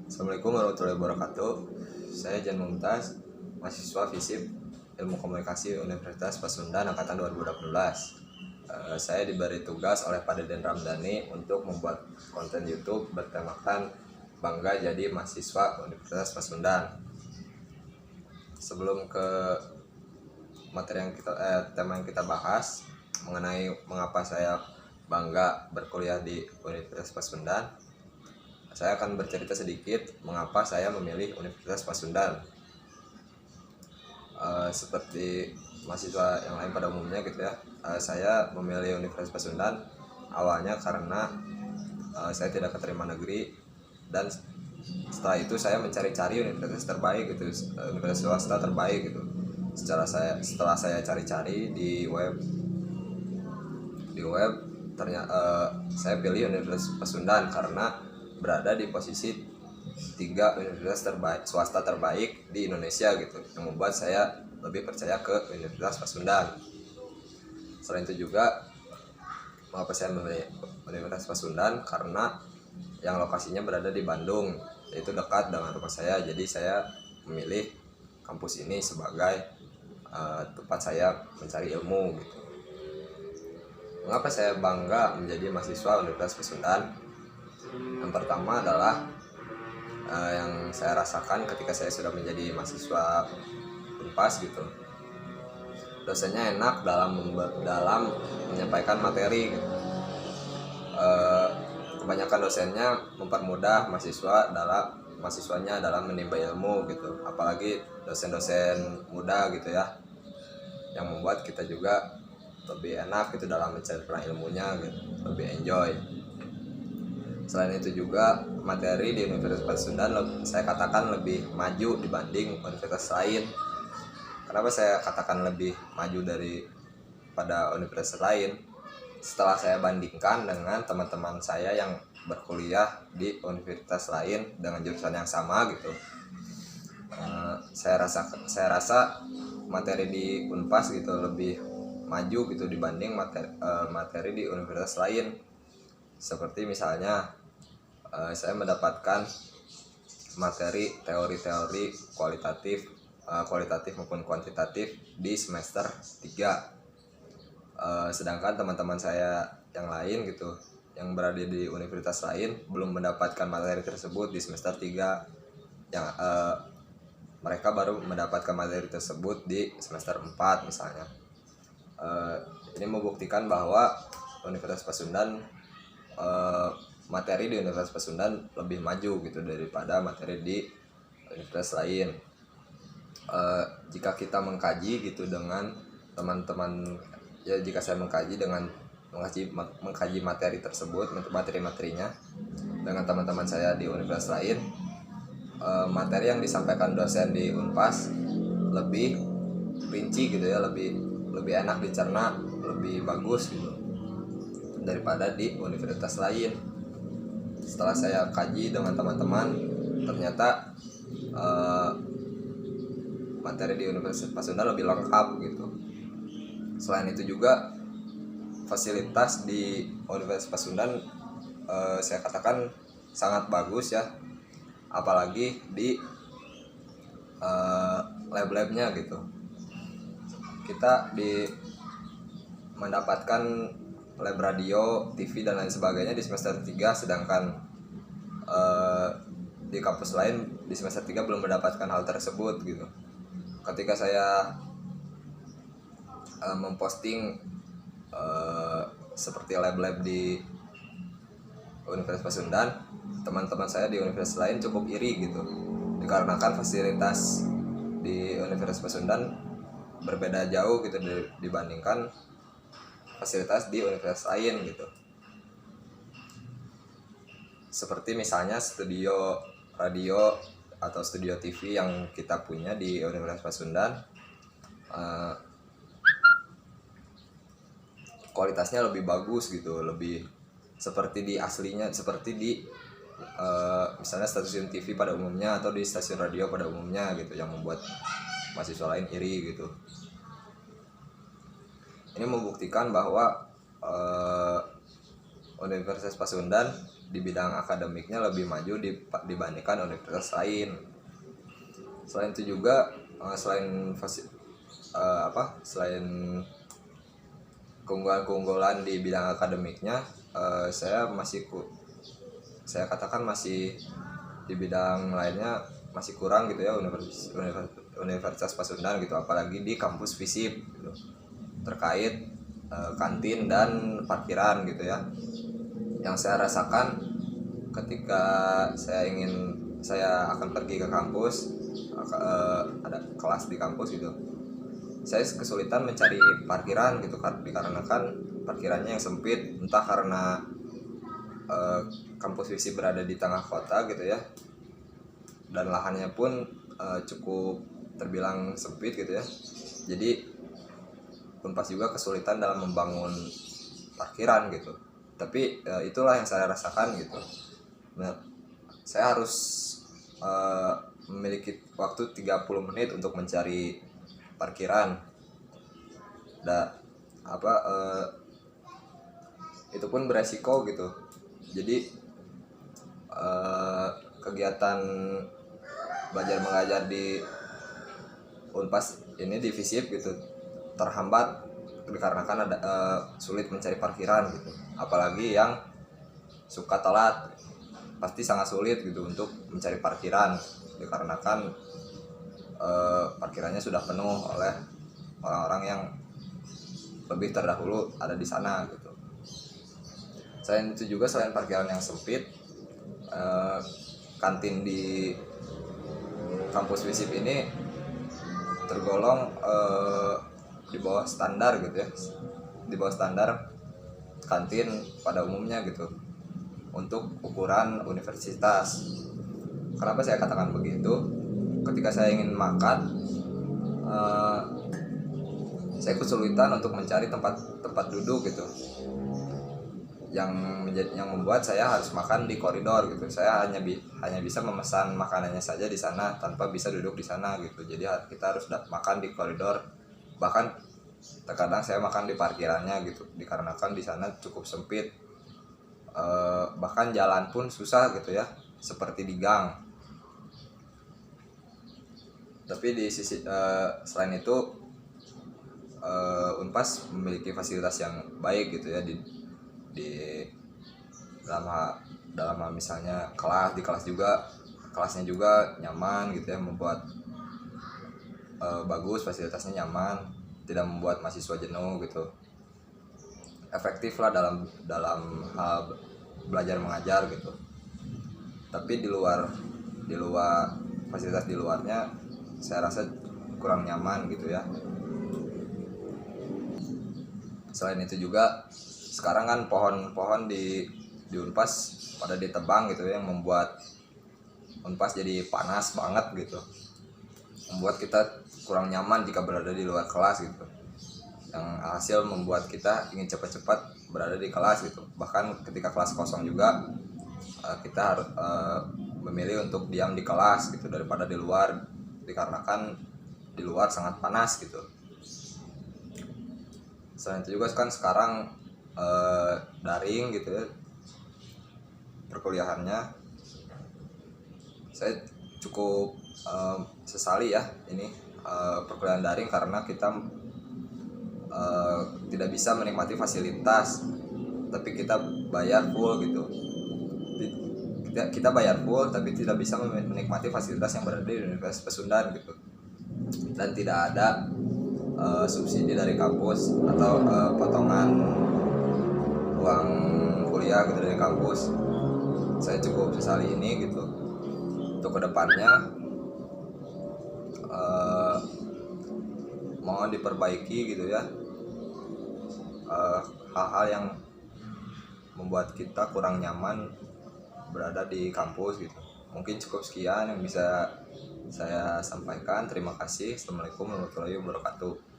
Assalamualaikum warahmatullahi wabarakatuh. Saya Jan Mumtaz, mahasiswa FISIP Ilmu Komunikasi Universitas Pasundan Angkatan 2018. Saya diberi tugas oleh Pak Deden Ramdhani untuk membuat konten YouTube bertemakan Bangga Jadi Mahasiswa Universitas Pasundan. Sebelum ke materi yang tema yang kita bahas mengenai mengapa saya bangga berkuliah di Universitas Pasundan, saya akan bercerita sedikit mengapa saya memilih Universitas Pasundan. Seperti mahasiswa yang lain pada umumnya gitu ya, saya memilih Universitas Pasundan awalnya karena saya tidak keterima negeri, dan setelah itu saya mencari-cari universitas terbaik gitu, universitas swasta terbaik gitu. Setelah saya cari-cari di web ternyata saya pilih Universitas Pasundan karena berada di posisi 3 universitas swasta terbaik di Indonesia gitu, yang membuat saya lebih percaya ke Universitas Pasundan. Selain itu juga mengapa saya memilih Universitas Pasundan, karena yang lokasinya berada di Bandung, yaitu dekat dengan rumah saya, jadi saya memilih kampus ini sebagai tempat saya mencari ilmu gitu. Mengapa saya bangga menjadi mahasiswa Universitas Pasundan? Yang pertama adalah yang saya rasakan ketika saya sudah menjadi mahasiswa Unpas gitu. Dosennya enak dalam menyampaikan materi gitu. Kebanyakan dosennya mempermudah mahasiswanya dalam menimba ilmu gitu. Apalagi dosen-dosen muda gitu ya, yang membuat kita juga lebih enak gitu dalam mencerna ilmunya gitu, lebih enjoy. Selain itu juga materi di Universitas Pasundan saya katakan lebih maju dibanding universitas lain. Kenapa saya katakan lebih maju daripada universitas lain? Setelah saya bandingkan dengan teman-teman saya yang berkuliah di universitas lain dengan jurusan yang sama gitu, saya rasa materi di Unpas gitu lebih maju gitu dibanding materi di universitas lain. Seperti misalnya saya mendapatkan materi teori-teori kualitatif maupun kuantitatif di semester 3. Sedangkan teman-teman saya yang lain gitu, yang berada di universitas lain, belum mendapatkan materi tersebut di semester 3. Yang mereka baru mendapatkan materi tersebut di semester 4 misalnya. Ini membuktikan bahwa Universitas Pasundan materi di Universitas Pasundan lebih maju gitu daripada materi di universitas lain. Jika kita mengkaji gitu dengan teman-teman ya, jika saya mengkaji materi tersebut, materi-materinya dengan teman-teman saya di universitas lain, materi yang disampaikan dosen di Unpas lebih rinci gitu ya, lebih enak dicerna, lebih bagus gitu daripada di universitas lain. Setelah saya kaji dengan teman-teman, ternyata materi di Universitas Pasundan lebih lengkap gitu. Selain itu juga fasilitas di Universitas Pasundan saya katakan sangat bagus ya, apalagi di lab-labnya gitu. Kita mendapatkan lab radio, TV dan lain sebagainya di semester 3, sedangkan di kampus lain di semester 3 belum mendapatkan hal tersebut gitu. Ketika saya memposting seperti lab-lab di Universitas Pasundan, teman-teman saya di universitas lain cukup iri gitu, dikarenakan fasilitas di Universitas Pasundan berbeda jauh gitu dibandingkan fasilitas di universitas lain gitu. Seperti misalnya studio radio atau studio TV yang kita punya di Universitas Pasundan, kualitasnya lebih bagus gitu, lebih seperti di aslinya, seperti di misalnya stasiun TV pada umumnya atau di stasiun radio pada umumnya gitu, yang membuat mahasiswa lain iri gitu. Ini membuktikan bahwa Universitas Pasundan di bidang akademiknya lebih maju dibandingkan universitas lain. Selain itu juga selain keunggulan-keunggulan di bidang akademiknya, saya katakan masih di bidang lainnya masih kurang gitu ya, Universitas Pasundan gitu, apalagi di kampus FISIP gitu, terkait kantin dan parkiran gitu ya. Yang saya rasakan ketika saya akan pergi ke kampus, ada kelas di kampus gitu, saya kesulitan mencari parkiran gitu, dikarenakan parkirannya yang sempit, entah karena kampus FISIP berada di tengah kota gitu ya, dan lahannya pun cukup terbilang sempit gitu ya. Jadi Unpas juga kesulitan dalam membangun parkiran gitu. Tapi itulah yang saya rasakan gitu. Nah, saya harus memiliki waktu 30 menit untuk mencari parkiran. Itu pun beresiko gitu. Jadi kegiatan belajar mengajar di Unpas ini di FISIP gitu terhambat dikarenakan ada sulit mencari parkiran gitu. Apalagi yang suka telat pasti sangat sulit gitu untuk mencari parkiran dikarenakan parkirannya sudah penuh oleh orang-orang yang lebih terdahulu ada di sana gitu. Selain itu juga, selain parkiran yang sempit, kantin di kampus FISIP ini tergolong di bawah standar gitu ya, di bawah standar kantin pada umumnya gitu untuk ukuran universitas. Kenapa saya katakan begitu? Ketika saya ingin makan, saya kesulitan untuk mencari tempat duduk gitu, yang membuat saya harus makan di koridor gitu. Saya hanya bisa memesan makanannya saja di sana tanpa bisa duduk di sana gitu. Jadi kita harus makan di koridor. Bahkan terkadang saya makan di parkirannya gitu, dikarenakan di sana cukup sempit. Bahkan jalan pun susah gitu ya, seperti di gang. Tapi di sisi selain itu, Unpas memiliki fasilitas yang baik gitu ya di dalam misalnya kelasnya juga nyaman gitu ya, membuat bagus, fasilitasnya nyaman, tidak membuat mahasiswa jenuh gitu, efektif lah dalam hal belajar mengajar gitu. Tapi di luar fasilitas di luarnya saya rasa kurang nyaman gitu ya. Selain itu juga, sekarang kan pohon-pohon di Unpas pada ditebang gitu ya, yang membuat Unpas jadi panas banget gitu, membuat kita kurang nyaman jika berada di luar kelas gitu, yang hasil membuat kita ingin cepat-cepat berada di kelas gitu. Bahkan ketika kelas kosong juga kita harus memilih untuk diam di kelas gitu daripada di luar, dikarenakan di luar sangat panas gitu. Selain itu juga kan sekarang daring gitu ya perkuliahannya. Saya cukup sesali ya ini perkuliahan daring, karena kita tidak bisa menikmati fasilitas, tapi kita bayar full gitu. Kita bayar full tapi tidak bisa menikmati fasilitas yang berada di Universitas Pasundan gitu, dan tidak ada subsidi dari kampus atau potongan uang kuliah gitu dari kampus. Saya cukup sesali ini gitu. Untuk kedepannya mohon diperbaiki gitu ya, hal-hal yang membuat kita kurang nyaman berada di kampus gitu. Mungkin cukup sekian yang bisa saya sampaikan. Terima kasih. Assalamualaikum warahmatullahi wabarakatuh.